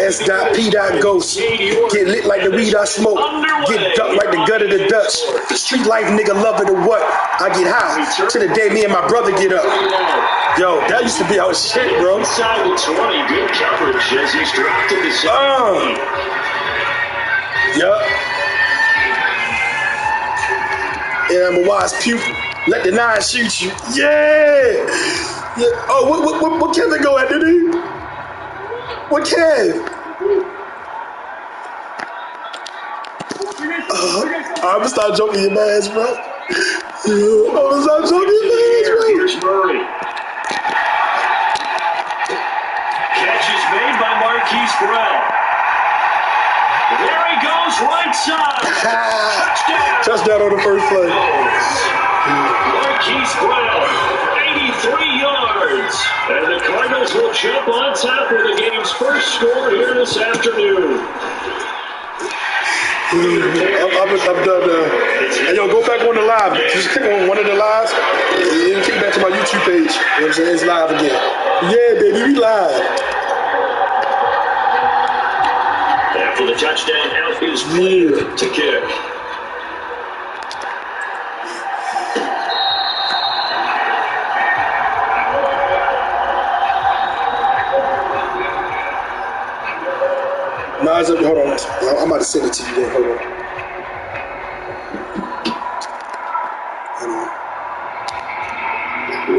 S.P. Ghost. Get lit like the weed I smoke. Get ducked like the gut of the Dutch. Street life nigga love it or what? I get high to the day me and my brother get up. Yo, that used to be our shit, bro. Inside the 20, good coverage as he's dropped to the side. Yup. And I'm a wise pupil. Let the 9 shoot you. Yeah. Oh, what can they go at, dude? What can? I'm gonna start joking your ass, bro. I'm gonna start joking your ass, bro. Here's Murray. Catch is made by Marquise Brown. There he goes, right side. Touchdown on the first play. Marquise Brown, 83 yards. And the Cardinals will jump on top with the game's first score here this afternoon. I'm done. Hey, yo, go back on the live. Just click on one of the lives and kick back to my YouTube page. You know what I'm saying? It's live again. Yeah, baby, we live. After the touchdown, out is Flair to kick. No, hold on. I'm about to send it to you then. Hold on.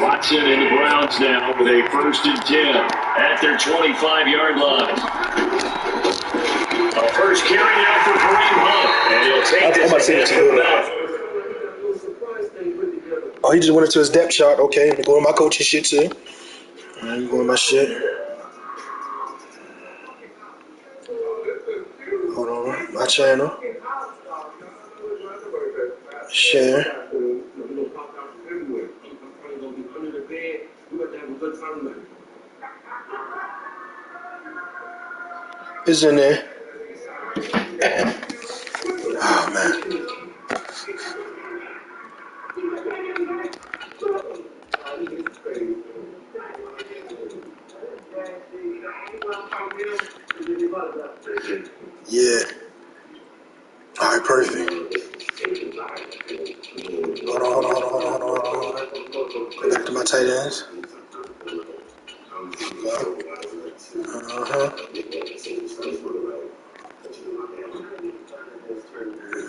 Watson and the Browns now with a 1st and 10 at their 25-yard line. A first carry now for Kareem Hunt, and he'll take this ahead for about. Oh, he just went into his depth chart. Okay, I'm going to my coaching shit too. I'm going to my shit. Hold on, my channel. Share. It's in there. Oh man. Yeah. All right, perfect. Hold on. Go back to my tight ends.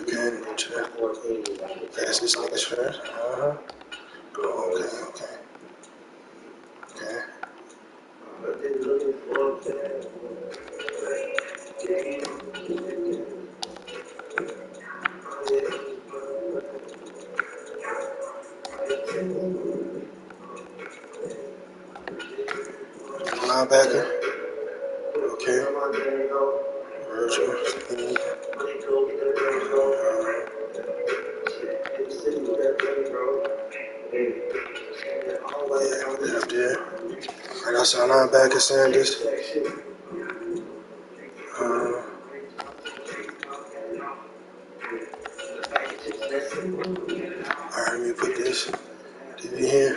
Again, pass this niggas first. Okay. Linebacker. Okay. Virgil. Yeah, up there. I got some linebacker Sanders. Alright, let me put this DB here.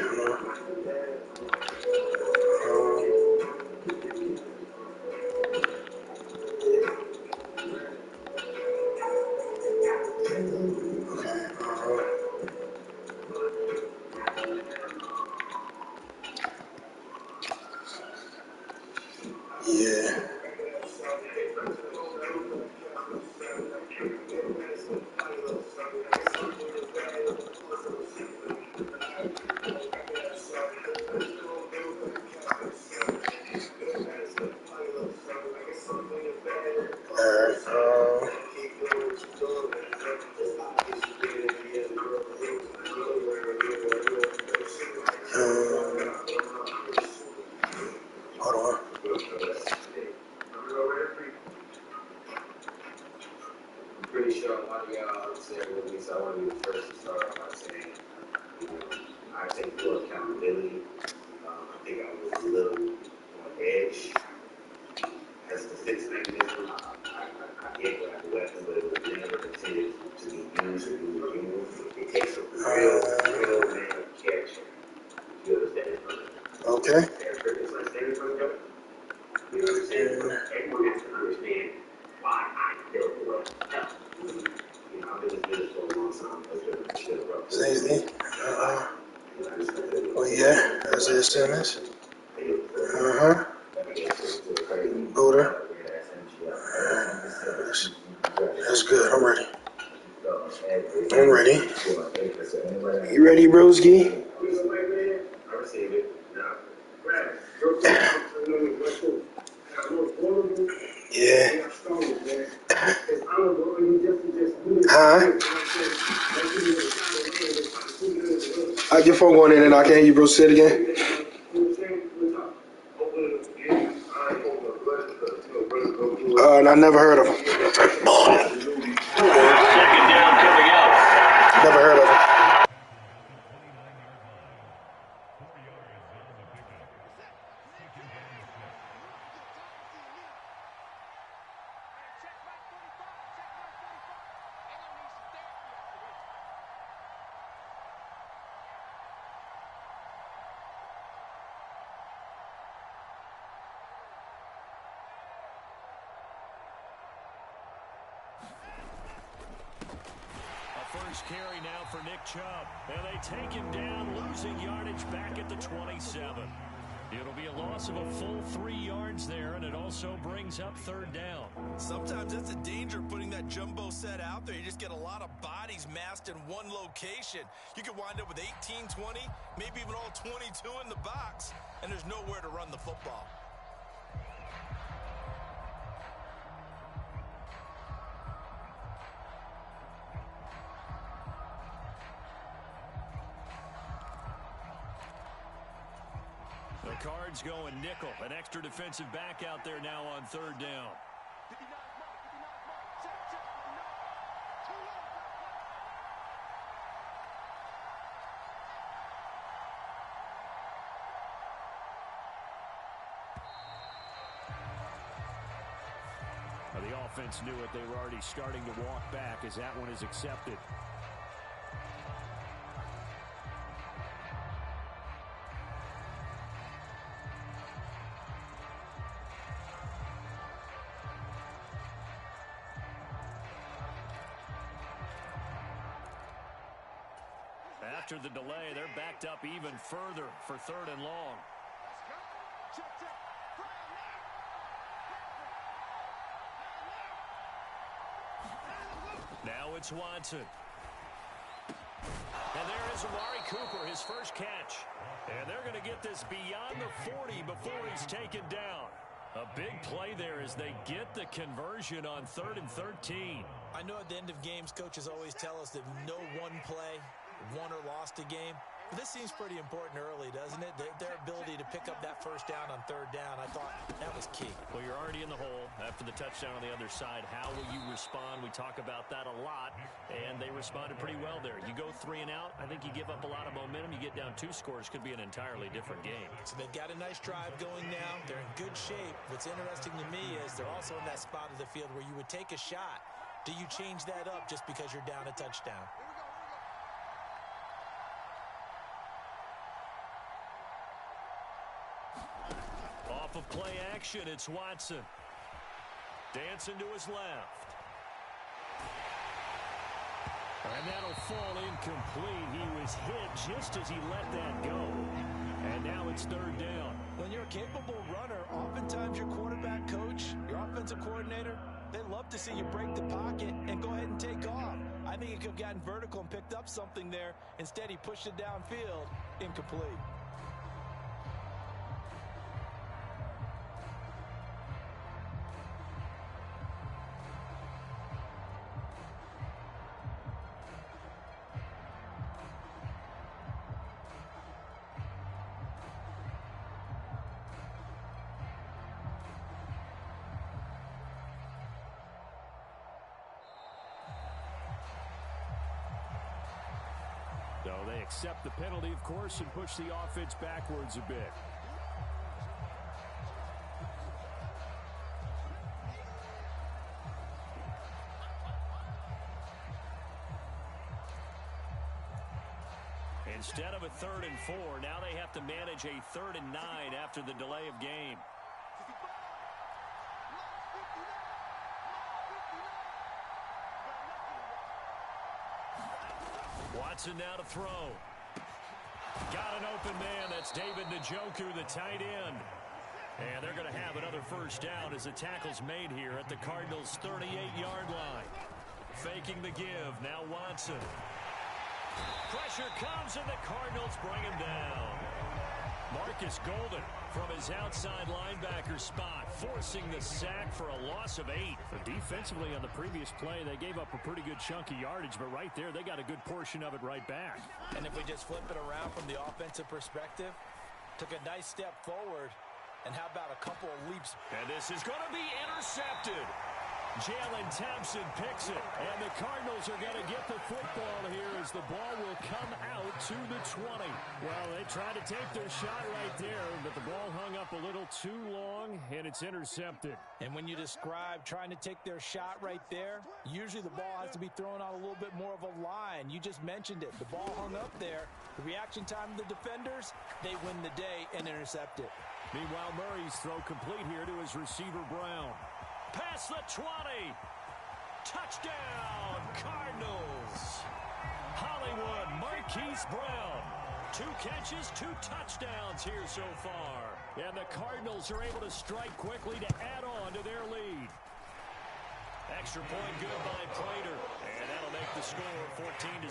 Yeah. Hold on. I'm pretty sure one of y'all said with me, so I want to be the first to start off by saying, I take full accountability. I think I was a little on edge as a defense mechanism. I get what I do weapon, but it was never intended to be used or be used. It takes a real man of character. You understand? Okay. It's like standing in front of God. You understand? Everyone has to Simmons. Buddha. That's good. I'm ready. I'm ready. You ready, Broski? Yeah. Huh? Your phone going in and I can't hear you, bro. Say it again. And I never heard of him. Second down coming up. Never heard of him. First carry now for Nick Chubb. And they take him down, losing yardage back at the 27. It'll be a loss of a full 3 yards there, and it also brings up third down. Sometimes that's the danger of putting that jumbo set out there. You just get a lot of bodies massed in one location. You could wind up with 18, 20, maybe even all 22 in the box, and there's nowhere to run the football. The Cards going nickel. An extra defensive back out there now on third down. Well, the offense knew it. They were already starting to walk back as that one is accepted. After the delay, they're backed up even further for third and long. Now it's Watson. And there is Amari Cooper, his first catch. And they're going to get this beyond the 40 before he's taken down. A big play there as they get the conversion on 3rd and 13. I know at the end of games, coaches always tell us that no one play won or lost a game. But this seems pretty important early, doesn't it? Their ability to pick up that first down on third down, I thought that was key. Well, you're already in the hole after the touchdown on the other side. How will you respond? We talk about that a lot, and they responded pretty well there. You go 3 and out, I think you give up a lot of momentum. You get down 2 scores, could be an entirely different game. So they've got a nice drive going now. They're in good shape. What's interesting to me is they're also in that spot of the field where you would take a shot. Do you change that up just because you're down a touchdown? Off of play action, it's Watson. Dancing to his left. And that'll fall incomplete. He was hit just as he let that go. And now it's third down. When you're a capable runner, oftentimes your quarterback coach, your offensive coordinator, they love to see you break the pocket and go ahead and take off. I think he could have gotten vertical and picked up something there. Instead, he pushed it downfield. Incomplete. So they accept the penalty, of course, and push the offense backwards a bit. Instead of a 3rd and 4, now they have to manage a 3rd and 9 after the delay of game. Watson now to throw. Got an open man. That's That's David Njoku, the tight end. And they're going to have another first down as the tackle's made here at the Cardinals' 38-yard line. Faking the give. Now Watson. Pressure comes, and the Cardinals bring him down. Marcus Golden from his outside linebacker spot, forcing the sack for a loss of 8. Defensively on the previous play, they gave up a pretty good chunk of yardage, but right there, they got a good portion of it right back. And if we just flip it around from the offensive perspective, took a nice step forward, and how about a couple of leaps? And this is going to be intercepted. Jalen Thompson picks it, and the Cardinals are going to get the football here as the ball will come out to the 20. Well, they tried to take their shot right there, but the ball hung up a little too long, and it's intercepted. And when you describe trying to take their shot right there, usually the ball has to be thrown out a little bit more of a line. You just mentioned it. The ball hung up there. The reaction time of the defenders, they win the day and intercept it. Meanwhile, Murray's throw complete here to his receiver, Brown. Past the 20. Touchdown, Cardinals. Hollywood Marquise Brown. 2 catches, 2 touchdowns here so far. And the Cardinals are able to strike quickly to add on to their lead. Extra point good by Prater. And that'll make the score 14-0.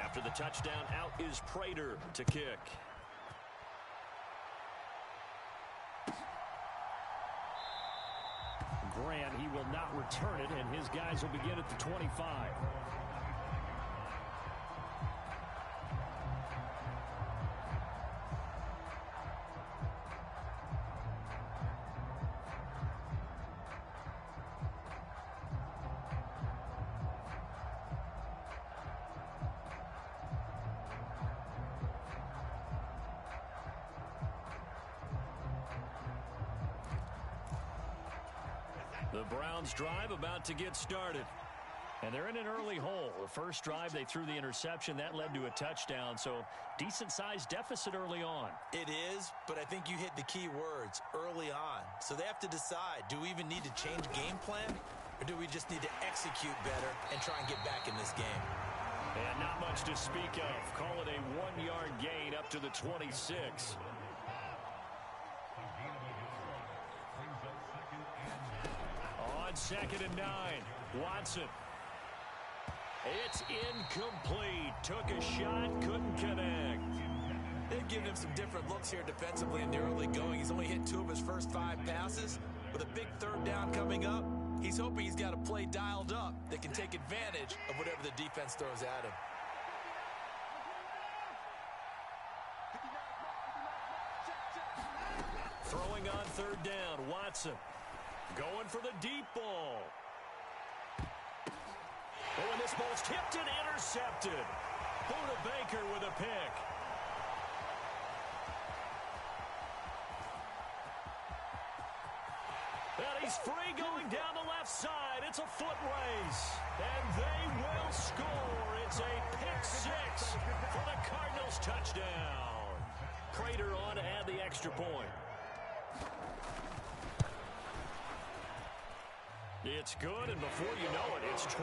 After the touchdown, out is Prater to kick. Grant, he will not return it, and his guys will begin at the 25. The Browns drive about to get started. And they're in an early hole. The first drive, they threw the interception. That led to a touchdown, so decent-sized deficit early on. It is, but I think you hit the key words, early on. So they have to decide, do we even need to change game plan, or do we just need to execute better and try and get back in this game? And not much to speak of. Call it a 1-yard gain up to the 26. On 2nd and 9, Watson. It's incomplete. Took a shot, couldn't connect. They've given him some different looks here defensively in the early going. He's only hit 2 of his first 5 passes. With a big 3rd down coming up, he's hoping he's got a play dialed up that can take advantage of whatever the defense throws at him. Throwing on 3rd down, Watson. Going for the deep ball. Oh, and this ball's tipped and intercepted. Buda Baker with a pick. And he's free going down the left side. It's a foot race. And they will score. It's a pick 6 for the Cardinals touchdown. Prater on to add the extra point. It's good, and before you know it, it's 21-0.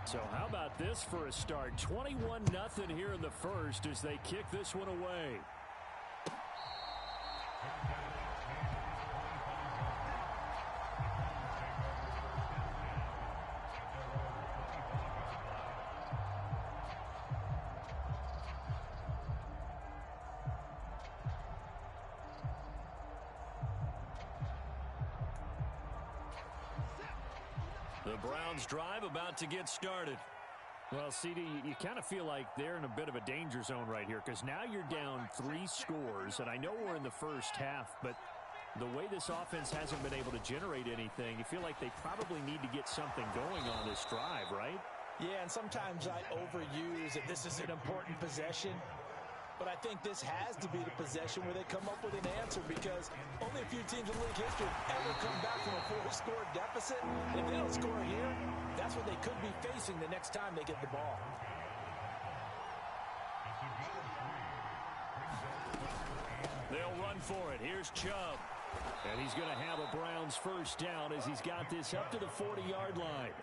So how about this for a start? 21-0 here in the first as they kick this one away. The Browns drive about to get started. Well, CD, you kind of feel like they're in a bit of a danger zone right here because now you're down 3 scores, and I know we're in the first half, but The way this offense hasn't been able to generate anything, you feel like they probably need to get something going on this drive, right? Yeah, and sometimes I overuse that this is an important possession. But I think this has to be the possession where they come up with an answer, because only a few teams in league history have ever come back from a 4-score deficit. And if they don't score here, that's what they could be facing the next time they get the ball. They'll run for it. Here's Chubb. And he's going to have a Browns first down as he's got this up to the 40-yard line.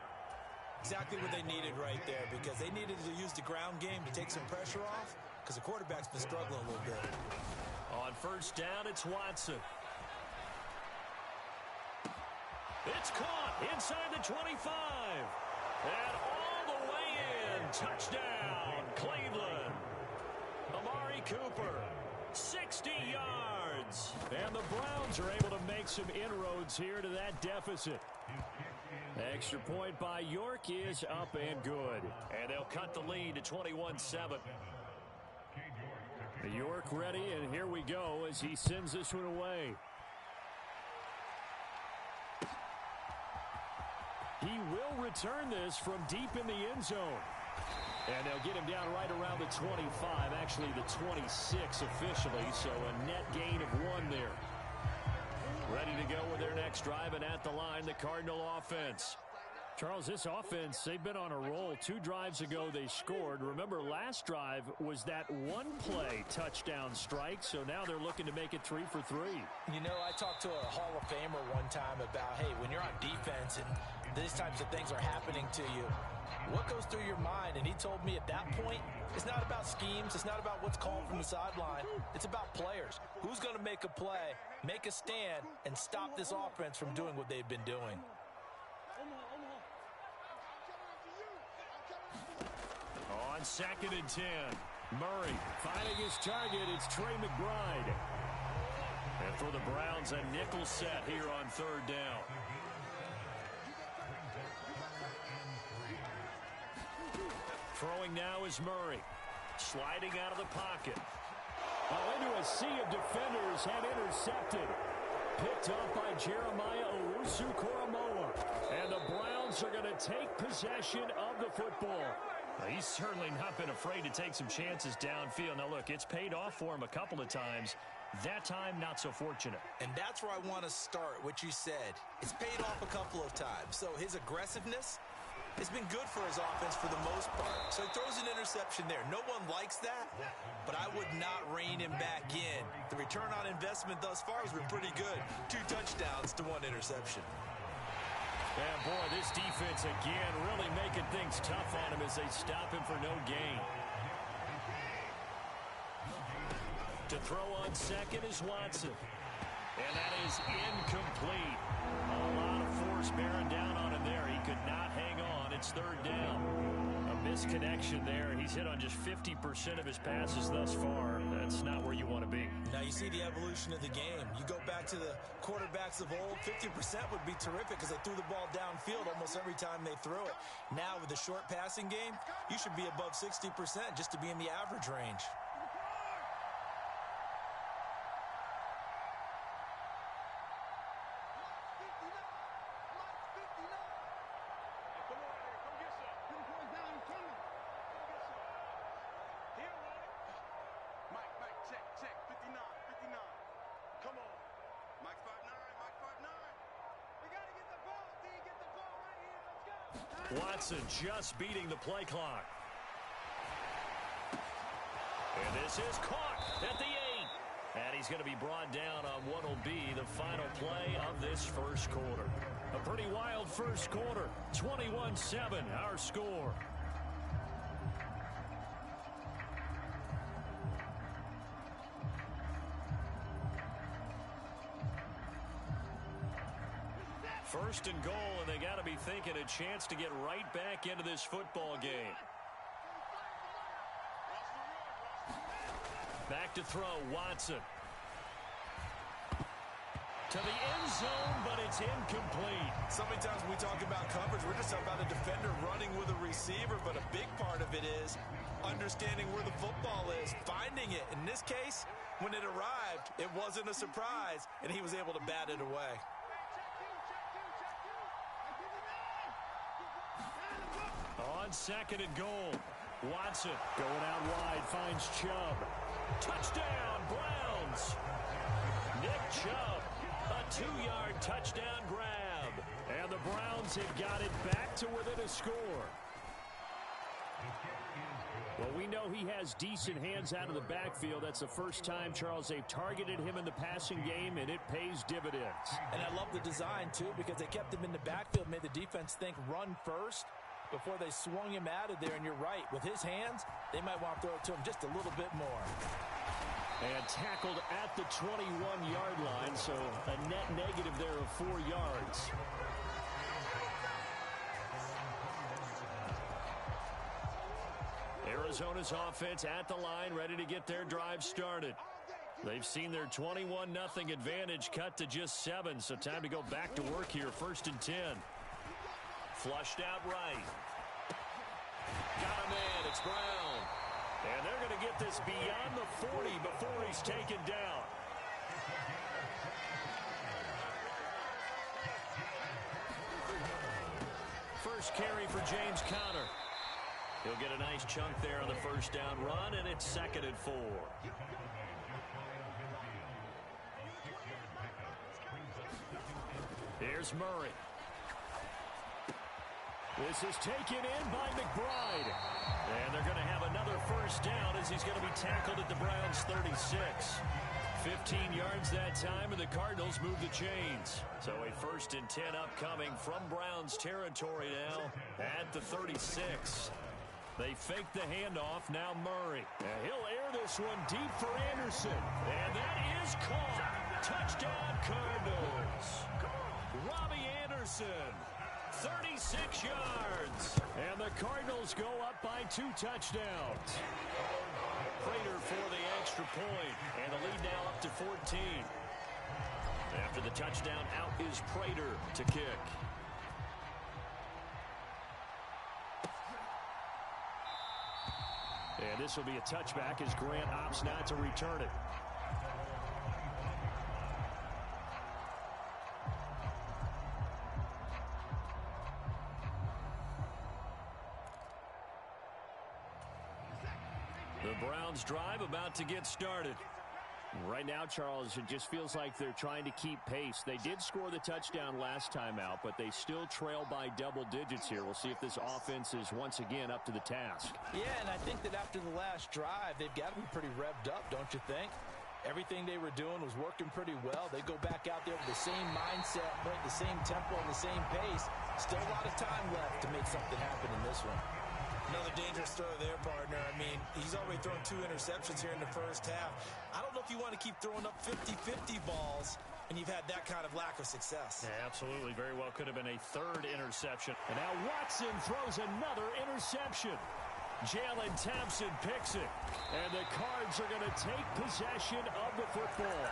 Exactly what they needed right there, because they needed to use the ground game to take some pressure off, because the quarterback's been struggling a little bit. On first down, it's Watson. It's caught inside the 25. And all the way in. Touchdown, Cleveland. Amari Cooper, 60 yards. And the Browns are able to make some inroads here to that deficit. Extra point by York is up and good. And they'll cut the lead to 21-7. York ready, and here we go as he sends this one away. He will return this from deep in the end zone. And they'll get him down right around the 25, actually the 26 officially, so a net gain of 1 there. Ready to go with their next drive, and at the line, the Cardinal offense. Charles, this offense, they've been on a roll. 2 drives ago, they scored. Remember, last drive was that one-play touchdown strike, so now they're looking to make it 3 for 3. You know, I talked to a Hall of Famer one time about, hey, when you're on defense and these types of things are happening to you, what goes through your mind? And he told me at that point, it's not about schemes. It's not about what's called from the sideline. It's about players. Who's going to make a play, make a stand, and stop this offense from doing what they've been doing? On 2nd and 10, Murray finding his target. It's Trey McBride. And for the Browns, a nickel set here on 3rd down. Throwing now is Murray. Sliding out of the pocket. Into a sea of defenders and intercepted. Picked up by Jeremiah Owusu-Koramoah. And the Browns are going to take possession of the football. He's certainly not been afraid to take some chances downfield. Now, look, it's paid off for him a couple of times. That time, not so fortunate. And that's where I want to start, what you said. It's paid off a couple of times. So his aggressiveness has been good for his offense for the most part. So he throws an interception there. No one likes that, but I would not rein him back in. The return on investment thus far has been pretty good. 2 touchdowns to 1 interception. And, boy, this defense, again, really making things tough on him as they stop him for no gain. To throw on 2nd is Watson. And that is incomplete. A lot of force bearing down on him there. He could not hang on. It's 3rd down. A misconnection there. He's hit on just 50% of his passes thus far. That's not where you want to be. Now you see the evolution of the game. You go back to the quarterbacks of old, 50% would be terrific because they threw the ball downfield almost every time they threw it. Now with the short passing game, you should be above 60% just to be in the average range. Watson just beating the play clock. And this is caught at the 8. And he's going to be brought down on what will be the final play of this first quarter. A pretty wild first quarter. 21-7, our score. First and goal, and they got to be thinking a chance to get right back into this football game. Back to throw, Watson. To the end zone, but it's incomplete. So many times when we talk about coverage, we're just talking about a defender running with a receiver, but a big part of it is understanding where the football is, finding it. In this case, when it arrived, it wasn't a surprise, and he was able to bat it away. On second and goal, Watson going out wide, finds Chubb. Touchdown, Browns. Nick Chubb, a 2-yard touchdown grab. And the Browns have got it back to within a score. Well, we know he has decent hands out of the backfield. That's the first time, Charles, they've targeted him in the passing game, and it pays dividends. And I love the design, too, because they kept him in the backfield, made the defense think run first before they swung him out of there. And you're right, with his hands, they might want to throw it to him just a little bit more. And tackled at the 21-yard line, so a net negative there of 4 yards. Arizona's offense at the line, ready to get their drive started. They've seen their 21-0 advantage cut to just 7, so time to go back to work here. 1st and 10. Flushed out right. Got a man. It's Brown. And they're going to get this beyond the 40 before he's taken down. First carry for James Conner. He'll get a nice chunk there on the first down run, and it's 2nd and 4. Here's Murray. This is taken in by McBride. And they're going to have another first down as he's going to be tackled at the Browns' 36. 15 yards that time, and the Cardinals move the chains. So a 1st and 10 upcoming from Browns territory now at the 36. They fake the handoff. Now Murray. And he'll air this one deep for Anderson. And that is caught. Touchdown Cardinals. Robbie Anderson. 36 yards. And the Cardinals go up by 2 touchdowns. Prater for the extra point. And the lead now up to 14. After the touchdown, out is Prater to kick. And this will be a touchback as Grant opts not to return it. The Browns drive about to get started. Right now, Charles, it just feels like they're trying to keep pace. They did score the touchdown last time out, but they still trail by double digits here. We'll see if this offense is once again up to the task. Yeah, and I think that after the last drive, they've got to be pretty revved up, don't you think? Everything they were doing was working pretty well. They go back out there with the same mindset, playing the same tempo and the same pace. Still a lot of time left to make something happen in this one. Another dangerous throw there, partner. I mean, he's already thrown 2 interceptions here in the first half. I don't know if you want to keep throwing up 50-50 balls and you've had that kind of lack of success. Yeah, absolutely. Very well could have been a 3rd interception. And now Watson throws another interception. Jalen Thompson picks it. And the Cards are going to take possession of the football.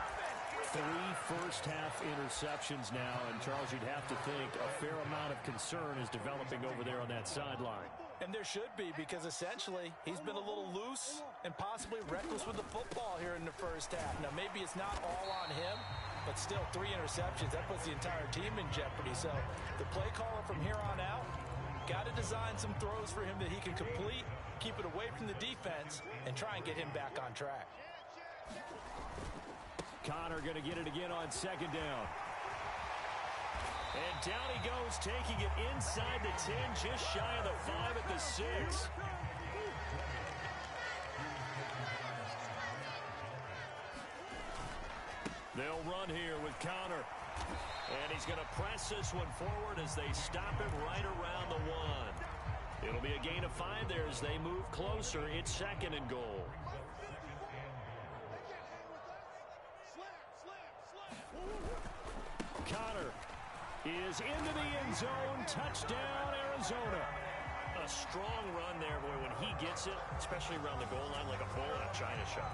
3 first-half interceptions now. And, Charles, you'd have to think a fair amount of concern is developing over there on that sideline. And there should be, because essentially he's been a little loose and possibly reckless with the football here in the first half. Now, maybe it's not all on him, but still 3 interceptions. That puts the entire team in jeopardy. So the play caller from here on out got to design some throws for him that he can complete, keep it away from the defense, and try and get him back on track. Conner going to get it again on 2nd down. And down he goes, taking it inside the 10, just shy of the 5 at the 6. They'll run here with Conner. And he's going to press this one forward as they stop him right around the 1. It'll be a gain of 5 there as they move closer. It's 2nd and goal. Conner is into the end zone. Touchdown, Arizona. A strong run there, boy, when he gets it, especially around the goal line, like a bull in a china shop.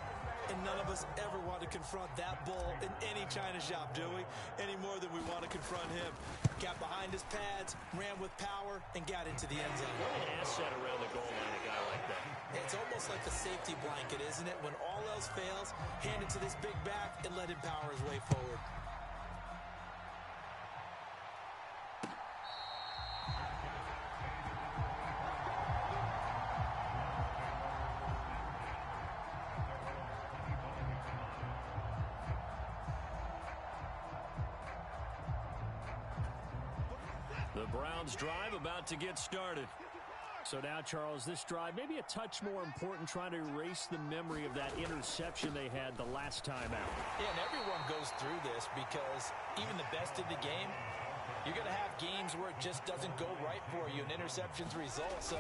And none of us ever want to confront that bull in any china shop, do we? Any more than we want to confront him. Got behind his pads, ran with power, and got into the end zone. What an asset around the goal line, a guy like that. It's almost like a safety blanket, isn't it? When all else fails, hand it to this big back and let him power his way forward. The Browns drive about to get started. So now, Charles, this drive maybe a touch more important, trying to erase the memory of that interception they had the last time out. Yeah, and everyone goes through this because even the best in the game, you're going to have games where it just doesn't go right for you, and interceptions result. So,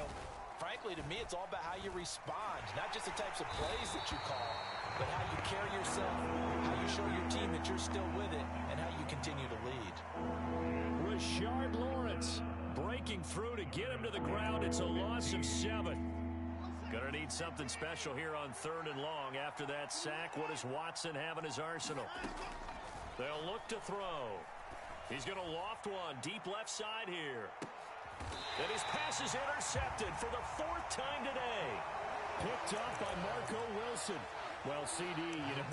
frankly, to me, it's all about how you respond, not just the types of plays that you call, but how you carry yourself, how you show your team that you're still with it, and how you continue to lead. Rashard Lawrence breaking through to get him to the ground. It's a loss of 7. Gonna need something special here on 3rd and long. After that sack, what does Watson have in his arsenal? They'll look to throw. He's gonna loft one deep left side here. And his pass is intercepted for the 4th time today. Picked up by Marco Wilson. Well, CD,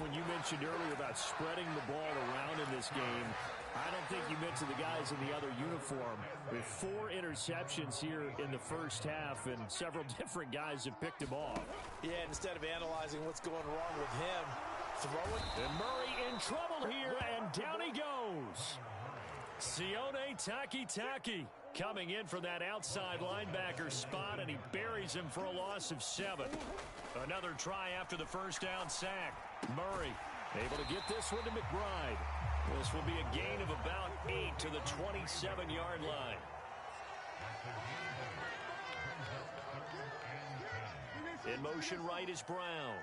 when you mentioned earlier about spreading the ball around in this game, I don't think you meant to the guys in the other uniform. With 4 interceptions here in the first half, and several different guys have picked him off. Yeah, instead of analyzing what's going wrong with him, throwing. And Murray in trouble here, and down he goes. Sione Takitaki coming in for that outside linebacker spot, and he buries him for a loss of 7. Another try after the first down sack. Murray able to get this one to McBride. This will be a gain of about 8 to the 27-yard line. In motion right is Brown.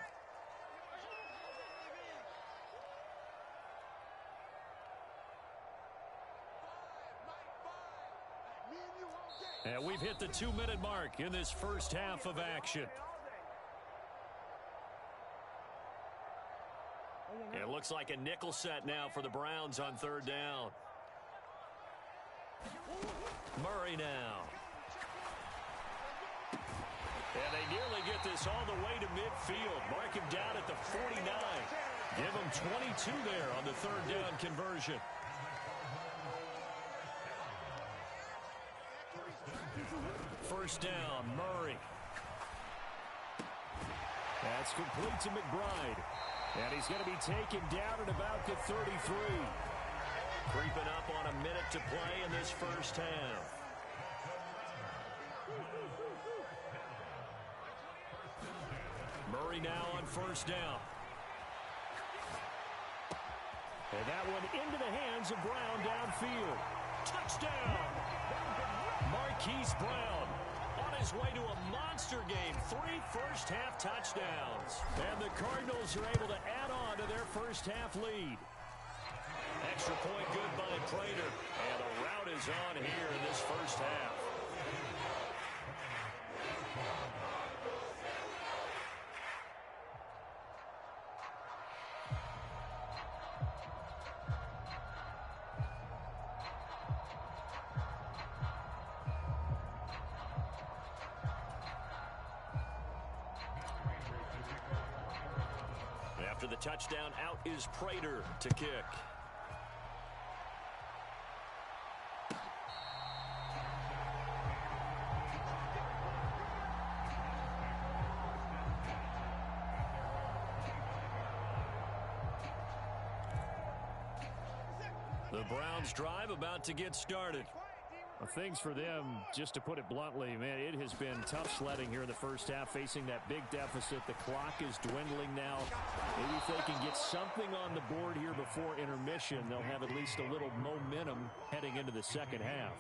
And we've hit the 2-minute mark in this first half of action. It looks like a nickel set now for the Browns on 3rd down. Murray now. And they nearly get this all the way to midfield. Mark him down at the 49. Give him 22 there on the 3rd down conversion. First down, Murray. That's complete to McBride. And he's going to be taken down at about the 33. Creeping up on a minute to play in this first half. Murray now on first down. And that one into the hands of Brown downfield. Touchdown! Marquise Brown on his way to a monster game. 3 first-half touchdowns. And the Cardinals are able to add on to their first-half lead. Extra point good by Prater. And the route is on here in this first half. After the touchdown, out is Prater to kick. The Browns drive about to get started. Well, things for them, just to put it bluntly, man, it has been tough sledding here in the first half, facing that big deficit. The clock is dwindling now. Maybe if they can get something on the board here before intermission, they'll have at least a little momentum heading into the second half.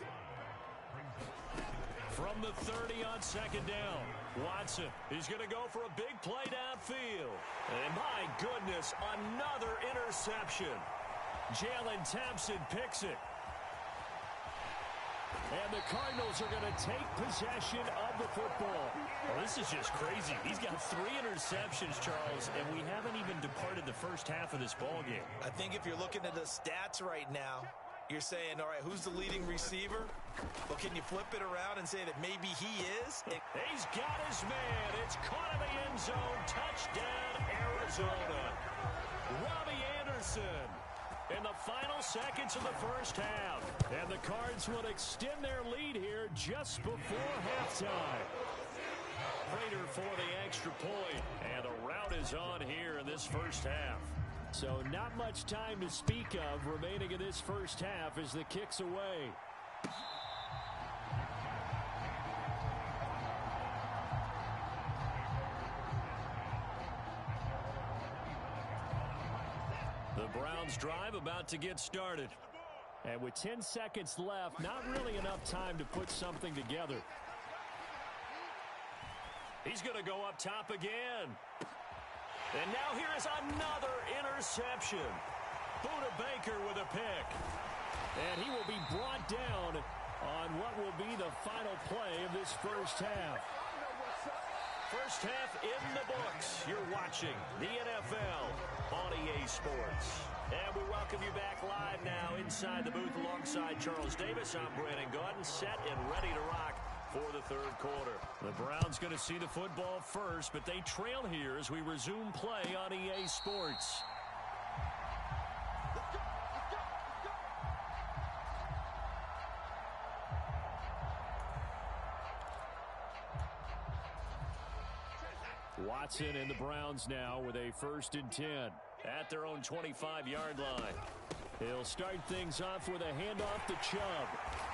From the 30 on second down, Watson is going to go for a big play downfield. And my goodness, another interception. Jalen Thompson picks it. And the Cardinals are going to take possession of the football. Well, this is just crazy. He's got 3 interceptions, Charles, and we haven't even departed the first half of this ball game. I think if you're looking at the stats right now, You're saying, all right, who's the leading receiver? Well, can you flip it around and say that maybe he is? He's got his man. It's caught in the end zone. Touchdown, Arizona. Robbie Anderson in the final seconds of the first half. And the Cards will extend their lead here just before halftime. Prater for the extra point. And the route is on here in this first half. So not much time to speak of remaining in this first half as the kick's away. The Browns drive about to get started. And with 10 seconds left, not really enough time to put something together. He's going to go up top again. And now here is another interception. Buda Baker with a pick. And he will be brought down on what will be the final play of this first half. First half in the books. You're watching the NFL on EA Sports. And we welcome you back live now inside the booth alongside Charles Davis. I'm Brandon Gaudin, set and ready to rock for the third quarter. The Browns going to see the football first, but they trail here as we resume play on EA Sports. Watson and the Browns now with a 1st and 10 at their own 25-yard line. He'll start things off with a handoff to Chubb.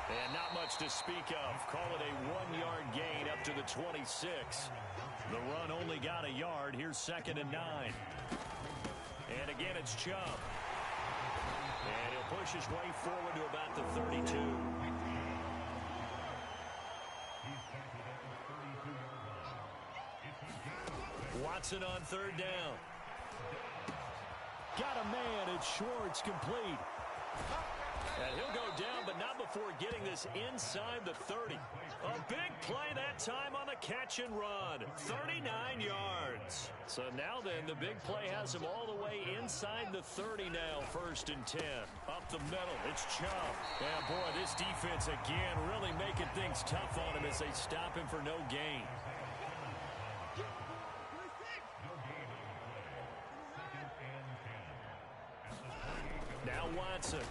And not much to speak of. Call it a 1-yard gain up to the 26. The run only got a yard. Here's 2nd and 9. And again, it's Chubb. And he'll push his way forward to about the 32. Watson on 3rd down. Got a man. It's Schwartz, complete. And he'll go down, but not before getting this inside the 30. A big play that time on the catch and run. 39 yards. So now then, the big play has him all the way inside the 30 now. 1st and 10. Up the middle, it's Chubb. And boy, this defense again really making things tough on him as they stop him for no gain. Now Watson.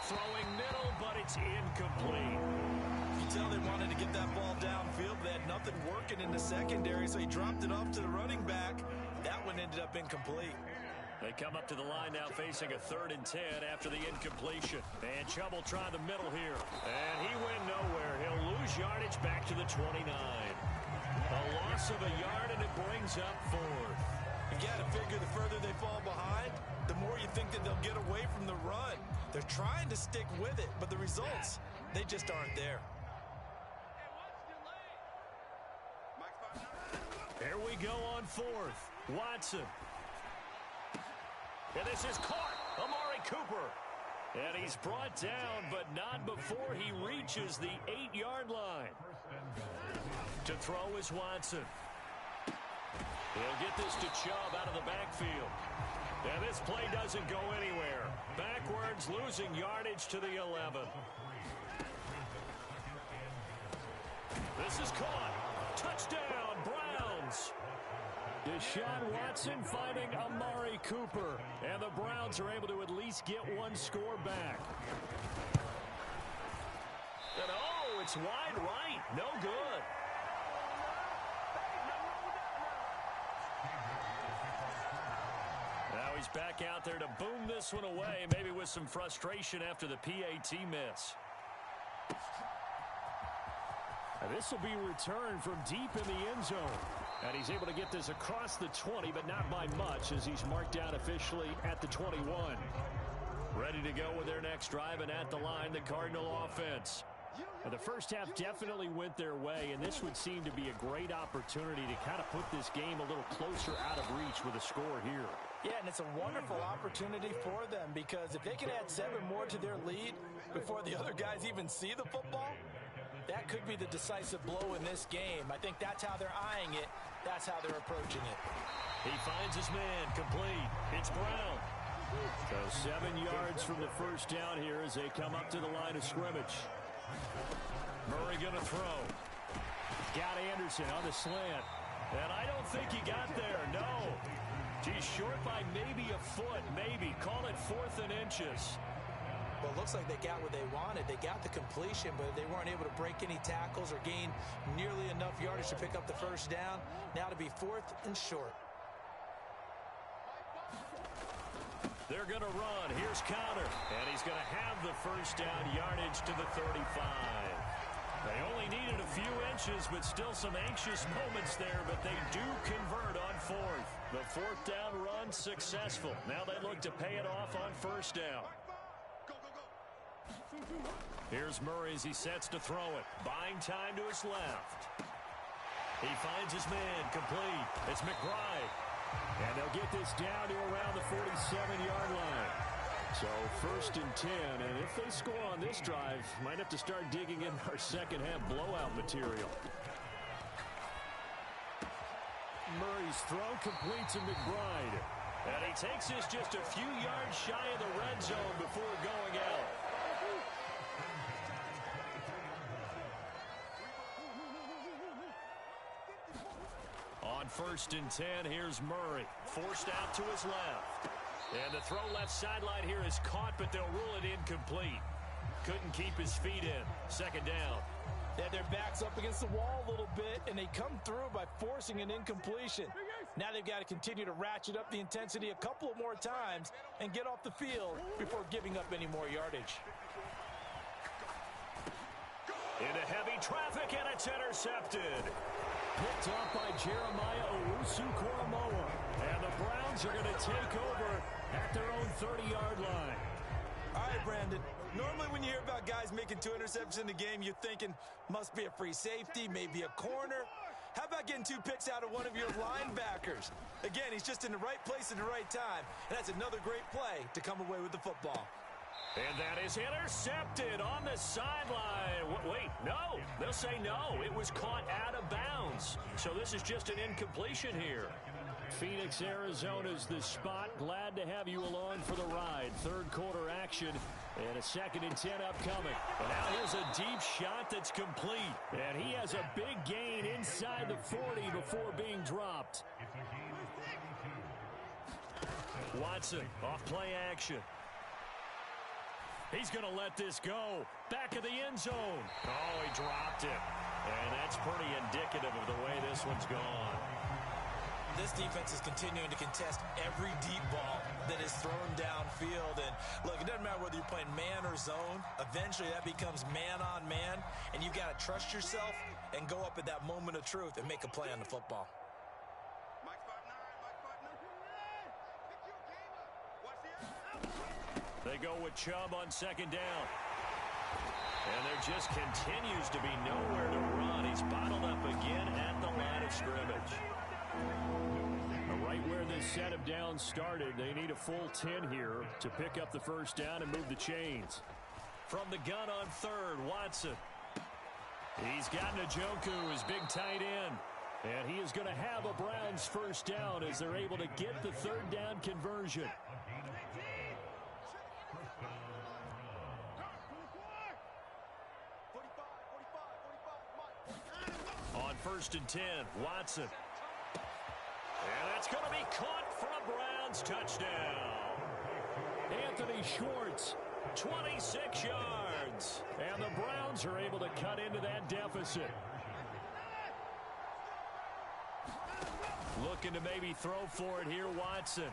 Throwing middle, but it's incomplete. You can tell they wanted to get that ball downfield. They had nothing working in the secondary, so he dropped it off to the running back. That one ended up incomplete. They come up to the line now facing a 3rd and 10 after the incompletion. And Chubb will try the middle here. And he went nowhere. He'll lose yardage back to the 29. A loss of a yard, and it brings up 4th. You got to figure the further they fall behind, the more you think that they'll get away from the run. They're trying to stick with it, but the results, they just aren't there. Here we go on 4th. Watson. And this is caught. Amari Cooper. And he's brought down, but not before he reaches the 8-yard line. To throw is Watson. He'll get this to Chubb out of the backfield. And this play doesn't go anywhere. Backwards, losing yardage to the 11. This is caught. Touchdown, Browns. Deshaun Watson finding Amari Cooper. And the Browns are able to at least get one score back. And oh, it's wide right. No good. Now he's back out there to boom this one away, maybe with some frustration after the PAT miss. And this will be returned from deep in the end zone. And he's able to get this across the 20, but not by much, as he's marked down officially at the 21. Ready to go with their next drive, and at the line, the Cardinal offense. And the first half definitely went their way, and this would seem to be a great opportunity to kind of put this game a little closer out of reach with a score here. Yeah, and it's a wonderful opportunity for them, because if they can add 7 more to their lead before the other guys even see the football, that could be the decisive blow in this game. I think that's how they're eyeing it. That's how they're approaching it. He finds his man, complete. It's Brown. So 7 yards from the first down here as they come up to the line of scrimmage. Murray going to throw. Got Anderson on the slant. And I don't think he got there, no. He's short by maybe a foot, maybe. Call it 4th and inches. Well, it looks like they got what they wanted. They got the completion, but they weren't able to break any tackles or gain nearly enough yardage to pick up the first down. Now to be 4th and short. They're going to run. Here's Conner. And he's going to have the first down yardage to the 35. They only needed a few inches, but still some anxious moments there, but they do convert on 4th. The 4th down run successful. Now they look to pay it off on first down. Here's Murray as he sets to throw it. Buying time to his left. He finds his man complete. It's McBride. And they'll get this down to around the 47-yard line. So 1st and 10, and if they score on this drive, might have to start digging in our second half blowout material. Murray's throw completes to McBride. And he takes this just a few yards shy of the red zone before going out. On 1st and 10, here's Murray. Forced out to his left. And the throw left sideline here is caught, but they'll rule it incomplete. Couldn't keep his feet in. 2nd down. Yeah, their back's up against the wall a little bit, and they come through by forcing an incompletion. Now they've got to continue to ratchet up the intensity a couple of more times and get off the field before giving up any more yardage. Into heavy traffic, and it's intercepted. Picked off by Jeremiah Owusu-Koramoah. And the Browns are going to take over at their own 30-yard line. All right, Brandon. Normally when you hear about guys making 2 interceptions in the game, you're thinking must be a free safety, maybe a corner. How about getting 2 picks out of one of your linebackers? Again, he's just in the right place at the right time. And that's another great play to come away with the football. And that is intercepted on the sideline. Wait, no. They'll say no. It was caught out of bounds. So this is just an incompletion here. Phoenix, Arizona's the spot. Glad to have you along for the ride. 3rd quarter action and a 2nd and 10 upcoming. And now here's a deep shot that's complete. And he has a big gain inside the 40 before being dropped. Watson off play action. He's going to let this go. Back of the end zone. Oh, he dropped it. And that's pretty indicative of the way this one's gone. This defense is continuing to contest every deep ball that is thrown downfield. And look, it doesn't matter whether you're playing man or zone. Eventually that becomes man on man. And you've got to trust yourself and go up at that moment of truth and make a play on the football. They go with Chubb on 2nd down. And there just continues to be nowhere to run. He's bottled up again at the line of scrimmage. Right where this set of downs started, they need a full 10 here to pick up the first down and move the chains. From the gun on 3rd, Watson. He's got Njoku, his big tight end. And he is going to have a Browns first down as they're able to get the 3rd down conversion. On 1st and 10, Watson. And that's going to be caught for a Browns touchdown. Anthony Schwartz, 26 yards. And the Browns are able to cut into that deficit. Looking to maybe throw for it here, Watson.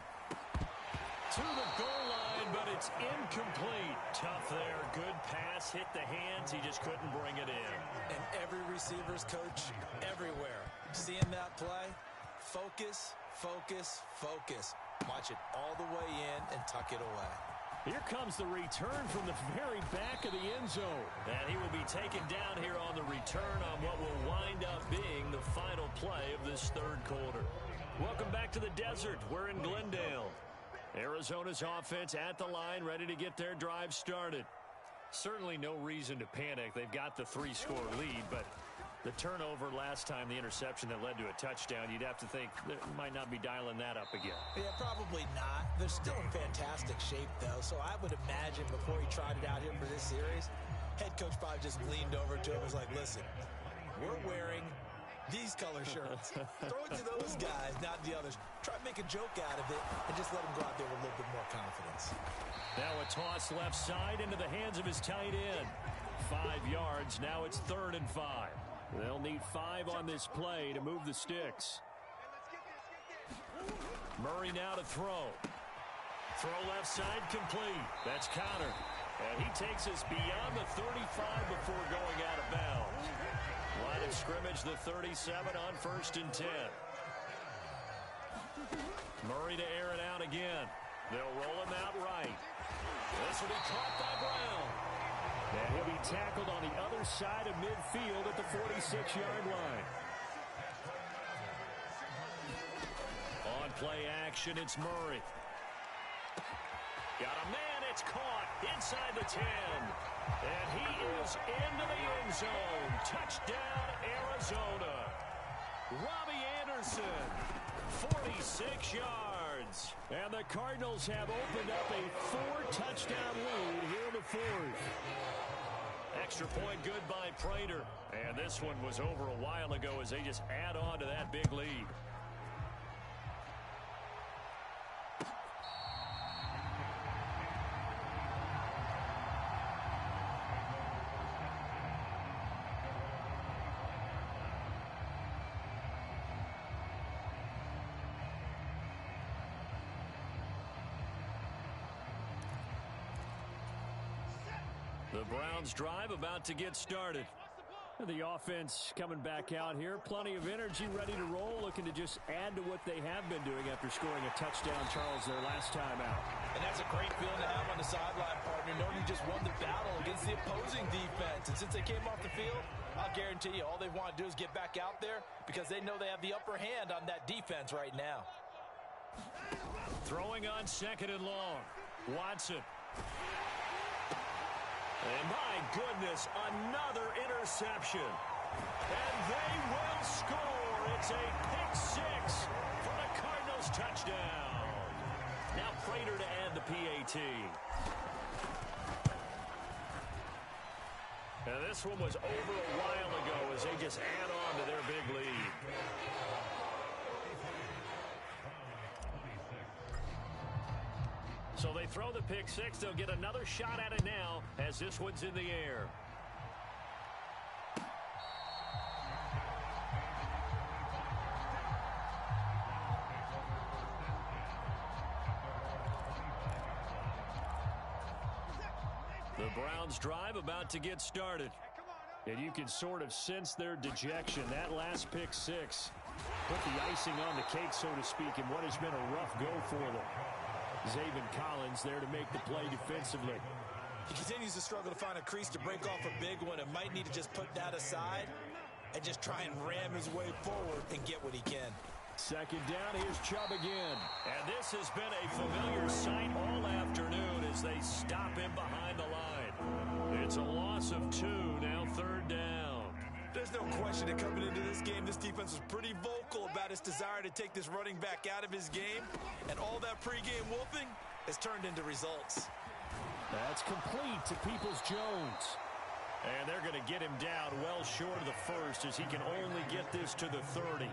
To the goal line, but it's incomplete. Tough there. Good pass. Hit the hands. He just couldn't bring it in. And every receiver's coach everywhere. Seeing that play, focus, focus, focus. Watch it all the way in and tuck it away. Here comes the return from the very back of the end zone. And he will be taken down here on the return on what will wind up being the final play of this 3rd quarter. Welcome back to the desert. We're in Glendale. Arizona's offense at the line, ready to get their drive started. Certainly no reason to panic. They've got the 3-score lead, but The turnover last time, the interception that led to a touchdown, you'd have to think they might not be dialing that up again. Yeah, probably not. They're still in fantastic shape, though, so I would imagine before he tried it out here for this series, head coach probably just leaned over to him and was like, listen, we're wearing these color shirts. Throw it to those guys, not the others. Try to make a joke out of it and just let them go out there with a little bit more confidence. Now a toss left side into the hands of his tight end. 5 yards. Now it's 3rd and 5. They'll need 5 on this play to move the sticks. Murray now to throw. Throw left side complete. That's Conner. And he takes us beyond the 35 before going out of bounds. Line of scrimmage, the 37 on 1st and 10. Murray to air it out again. They'll roll him out right. This will be caught by Brown. And he'll be tackled on the other side of midfield at the 46-yard line. On play action, it's Murray. Got a man, it's caught inside the 10. And he is into the end zone. Touchdown, Arizona. Robbie Anderson, 46 yards. And the Cardinals have opened up a 4-touchdown lead here in the 4th. Extra point good by Prater. And this one was over a while ago as they just add on to that big lead. The Browns drive about to get started. The offense coming back out here. Plenty of energy, ready to roll, looking to just add to what they have been doing after scoring a touchdown, Charles, their last time out. And that's a great feeling to have on the sideline, partner, knowing you just won the battle against the opposing defense. And since they came off the field, I'll guarantee you all they want to do is get back out there because they know they have the upper hand on that defense right now. Throwing on 2nd and long. Watson. And my goodness, another interception. And they will score. It's a pick 6 for the Cardinals touchdown. Now Prater to add the PAT. And this one was over a while ago as they just add on to their big lead. So they throw the pick 6. They'll get another shot at it now as this one's in the air. The Browns drive about to get started. And you can sort of sense their dejection. That last pick 6 put the icing on the cake, so to speak, in what has been a rough go for them. Zaven Collins there to make the play defensively. He continues to struggle to find a crease to break off a big one and might need to just put that aside and just try and ram his way forward and get what he can. 2nd down, here's Chubb again. And this has been a familiar sight all afternoon as they stop him behind the line. It's a loss of 2, now 3rd down. There's no question that coming into this game, this defense was pretty vocal about its desire to take this running back out of his game. And all that pregame wolfing has turned into results. That's complete to Peoples-Jones. And they're going to get him down well short of the 1st as he can only get this to the 30.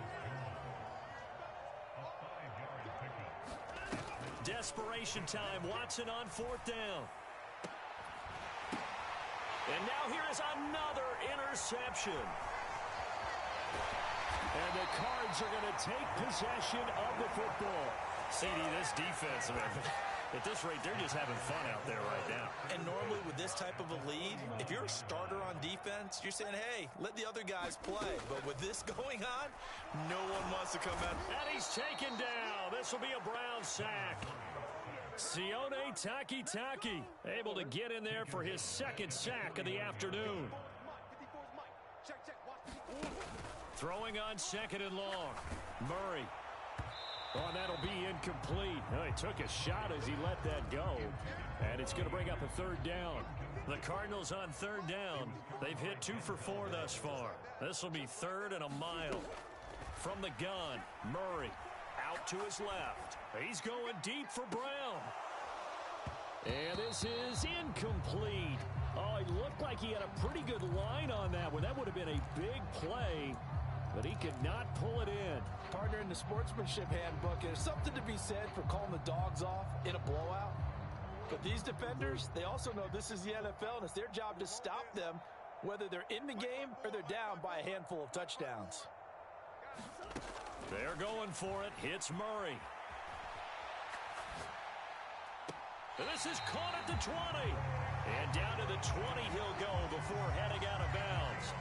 Desperation time. Watson on 4th down. And now here is another interception. And the Cards are going to take possession of the football. CD, this defense, at this rate, they're just having fun out there right now. And normally with this type of a lead, if you're a starter on defense, you're saying, hey, let the other guys play. But with this going on, no one wants to come out. And he's taken down. This will be a Brown sack. Sione Takitaki able to get in there for his 2nd sack of the afternoon. Throwing on 2nd and long. Murray. Oh, and that'll be incomplete. Oh, he took a shot as he let that go. And it's going to bring up a third down. The Cardinals on third down. They've hit 2 for 4 thus far. This will be 3rd and a mile. From the gun, Murray out to his left. He's going deep for Brown. And this is incomplete. Oh, he looked like he had a pretty good line on that one. That would have been a big play, but he could not pull it in. Partner, in the sportsmanship handbook, there's something to be said for calling the dogs off in a blowout. But these defenders, they also know this is the NFL, and it's their job to stop them, whether they're in the game or they're down by a handful of touchdowns. They're going for it. Hits Murray. And this is caught at the 20. And down to the 20 he'll go before heading out of bounds.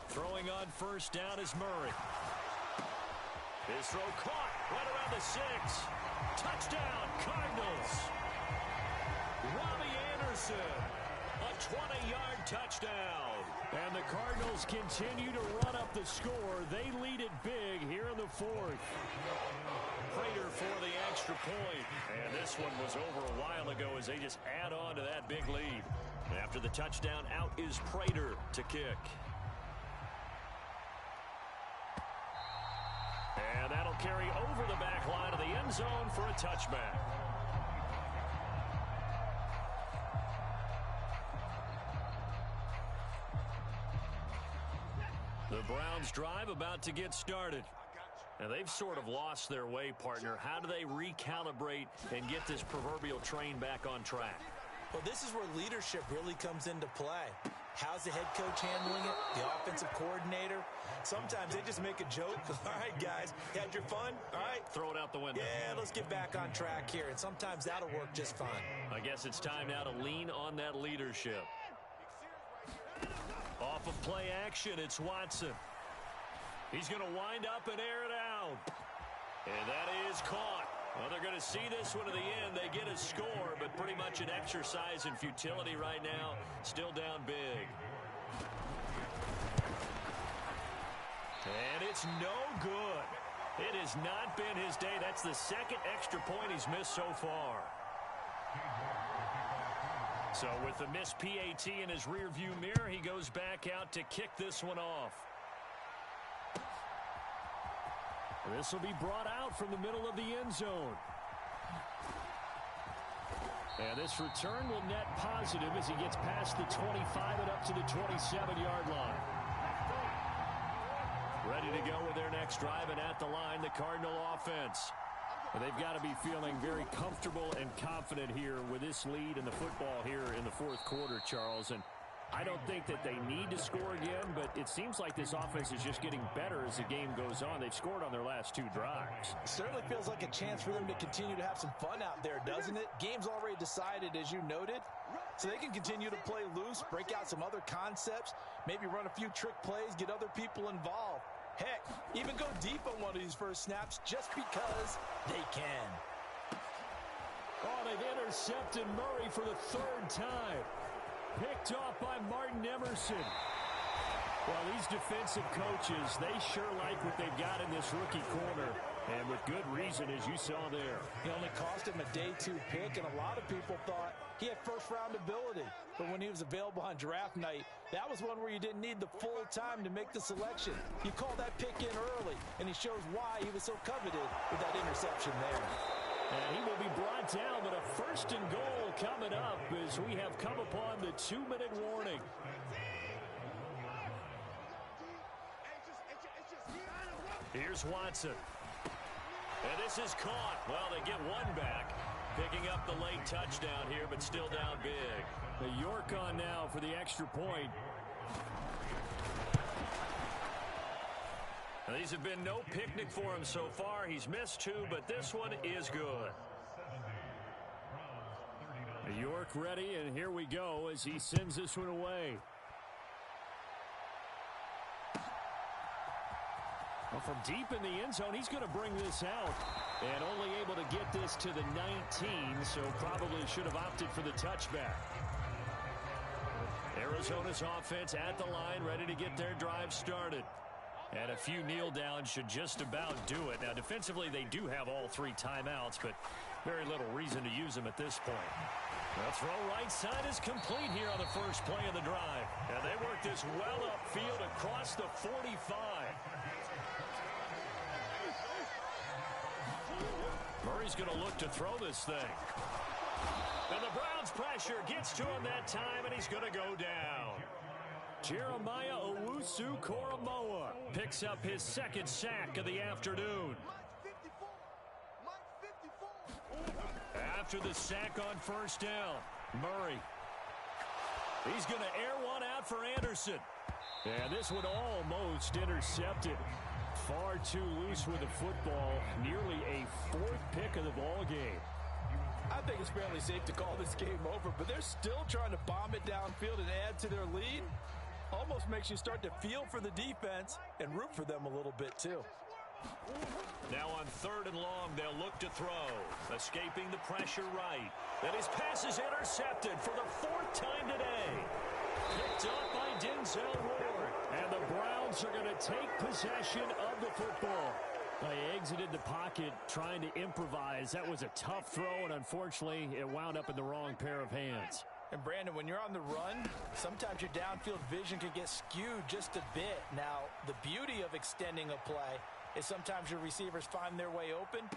Throwing on first down is Murray. His throw caught right around the 6. Touchdown, Cardinals. Robbie Anderson, a 20-yard touchdown. And the Cardinals continue to run up the score. They lead it big here in the 4th. Prater for the extra point. And this one was over a while ago as they just add on to that big lead. After the touchdown, out is Prater to kick. And that'll carry over the back line of the end zone for a touchback. The Browns drive about to get started. And they've sort of lost their way, partner. How do they recalibrate and get this proverbial train back on track? Well, this is where leadership really comes into play. How's the head coach handling it? The offensive coordinator? Sometimes they just make a joke. All right, guys, you had your fun? All right. Throw it out the window. Yeah, let's get back on track here. And sometimes that'll work just fine. I guess it's time now to lean on that leadership. Off of play action, it's Watson. He's going to wind up and air it out. And that is caught. Well, they're going to see this one to the end. They get a score, but pretty much an exercise in futility right now. Still down big. And it's no good. It has not been his day. That's the 2nd extra point he's missed so far. So with the missed PAT in his rearview mirror, he goes back out to kick this one off. This will be brought out from the middle of the end zone. And this return will net positive as he gets past the 25 and up to the 27-yard line. Ready to go with their next drive, and at the line, the Cardinal offense. And they've got to be feeling very comfortable and confident here with this lead in the football here in the 4th quarter, Charles. And I don't think that they need to score again, but it seems like this offense is just getting better as the game goes on. They've scored on their last 2 drives. It certainly feels like a chance for them to continue to have some fun out there, doesn't it? Game's already decided, as you noted, so they can continue to play loose, break out some other concepts, maybe run a few trick plays, get other people involved. Heck, even go deep on one of these first snaps just because they can. Oh, they've intercepted Murray for the 3rd time. Picked off by Martin Emerson. Well, these defensive coaches, they sure like what they've got in this rookie corner. And with good reason, as you saw there. He only cost him a day 2 pick, and a lot of people thought he had first-round ability. But when he was available on draft night, that was one where you didn't need the full time to make the selection. You call that pick in early, and he shows why he was so coveted with that interception there. And he will be brought down, but a 1st and goal coming up as we have come upon the 2-minute warning. Here's Watson. And this is caught. Well, they get one back. Picking up the late touchdown here, but still down big. The York on now for the extra point. Now, these have been no picnic for him so far. He's missed 2, but this one is good. York ready, and here we go as he sends this one away. Well, from deep in the end zone, he's going to bring this out. And only able to get this to the 19, so probably should have opted for the touchback. Arizona's offense at the line, ready to get their drive started. And a few kneel downs should just about do it. Now, defensively, they do have all 3 timeouts, but very little reason to use them at this point. The throw right side is complete here on the first play of the drive. And they work this well upfield across the 45. Murray's going to look to throw this thing. And the Browns' pressure gets to him that time, and he's going to go down. Jeremiah Owusu-Koramoah picks up his 2nd sack of the afternoon. After the sack on first down, Murray. He's going to air one out for Anderson. And this one almost intercepted. Far too loose with the football. Nearly a 4th pick of the ball game. I think it's fairly safe to call this game over, but they're still trying to bomb it downfield and add to their lead. Almost makes you start to feel for the defense and root for them a little bit too. Now on 3rd and long, they'll look to throw. Escaping the pressure right. Then his pass is intercepted for the 4th time today. Picked up by Denzel Ward. And the Browns are going to take possession of the football. They exited the pocket trying to improvise. That was a tough throw, and unfortunately, it wound up in the wrong pair of hands. And Brandon, when you're on the run, sometimes your downfield vision can get skewed just a bit. Now, the beauty of extending a play is sometimes your receivers find their way open,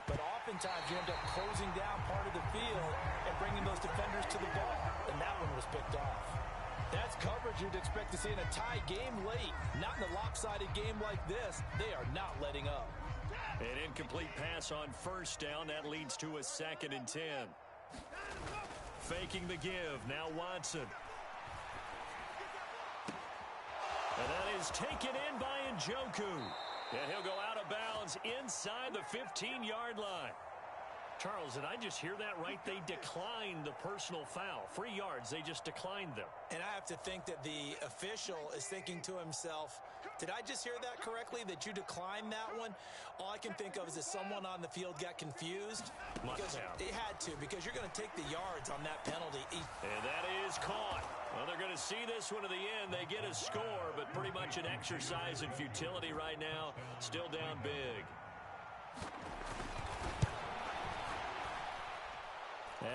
but oftentimes you end up closing down part of the field and bringing those defenders to the ball. And that one was picked off. That's coverage you'd expect to see in a tie game late. Not in a lopsided game like this. They are not letting up. An incomplete pass on first down. That leads to a 2nd and 10. Faking the give. Now Watson. And that is taken in by Njoku. And he'll go out of bounds inside the 15-yard line. Charles, did I just hear that right? They declined the personal foul. 3 yards, they just declined them. And I have to think that the official is thinking to himself, did I just hear that correctly, that you declined that one? All I can think of is that someone on the field got confused. Must have. It had to, because you're going to take the yards on that penalty. And that is caught. Well, they're going to see this one to the end. They get a score, but pretty much an exercise in futility right now. Still down big.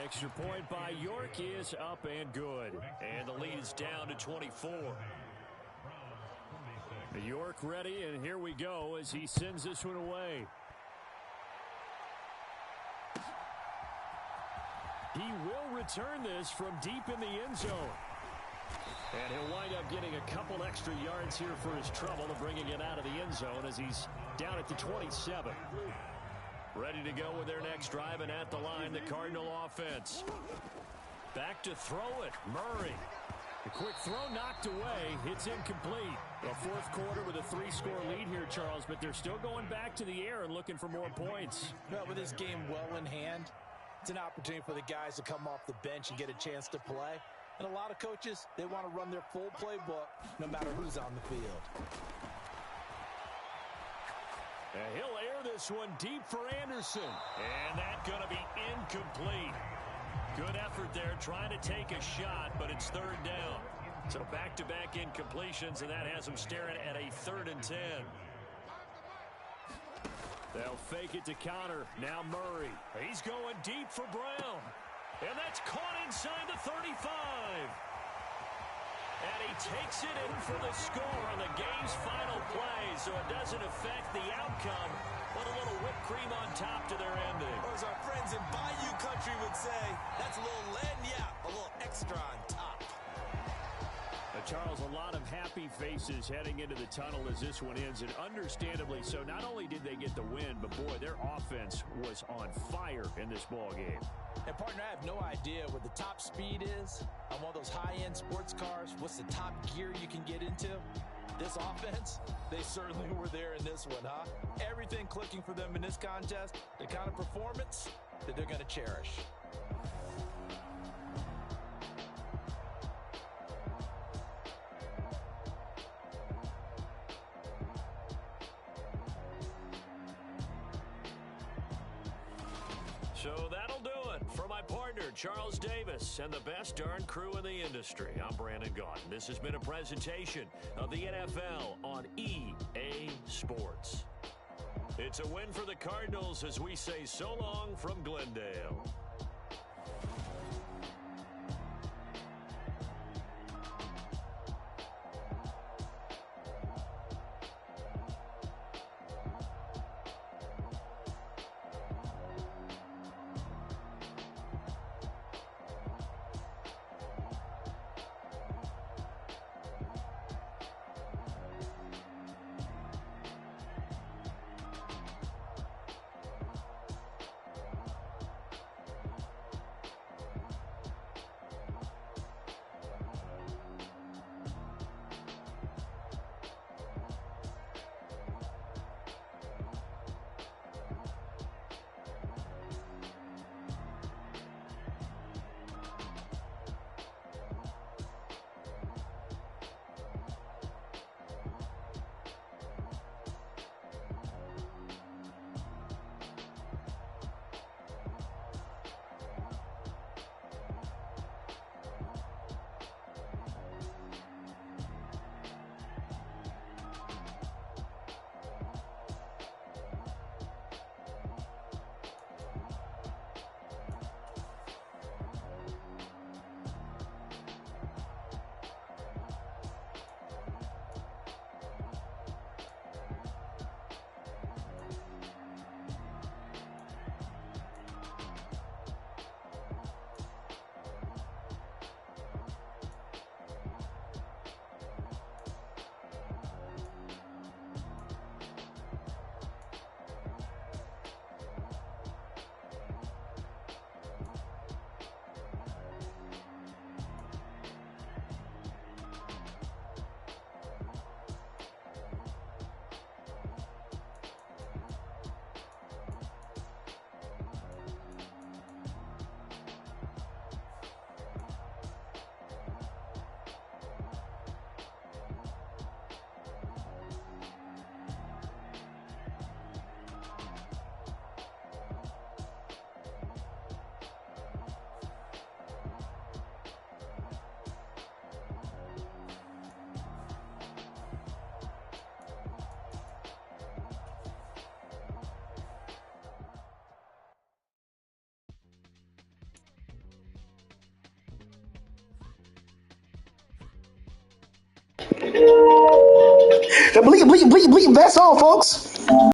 Extra point by York is up and good. And the lead is down to 24. York ready, and here we go as he sends this one away. He will return this from deep in the end zone. And he'll wind up getting a couple extra yards here for his trouble to bringing it out of the end zone as he's down at the 27. Ready to go with their next drive, and at the line, the Cardinal offense. Back to throw it, Murray. The quick throw knocked away. It's incomplete. The 4th quarter with a 3-score lead here, Charles, but they're still going back to the air and looking for more points. Well, with this game well in hand, it's an opportunity for the guys to come off the bench and get a chance to play. And a lot of coaches, they want to run their full playbook no matter who's on the field. And he'll air this one deep for Anderson. And that's going to be incomplete. Good effort there trying to take a shot, but it's 3rd down. So back-to-back incompletions, and that has them staring at a 3rd and 10. They'll fake it to counter. Now Murray. He's going deep for Brown. And that's caught inside the 35. And he takes it in for the score on the game's final play, so it doesn't affect the outcome, but a little whipped cream on top to their ending. Or as our friends in Bayou Country would say, that's a little lagniappe, a little extra on top. Charles, a lot of happy faces heading into the tunnel as this one ends, and understandably so. Not only did they get the win, but boy, their offense was on fire in this ball game. And partner, I have no idea what the top speed is on one of those high-end sports cars. What's the top gear you can get into? This offense, they certainly were there in this one, huh? Everything clicking for them in this contest, the kind of performance that they're going to cherish. So that'll do it. For my partner, Charles Davis, and the best darn crew in the industry, I'm Brandon Gaudin. This has been a presentation of the NFL on EA Sports. It's a win for the Cardinals as we say so long from Glendale. That's all, folks.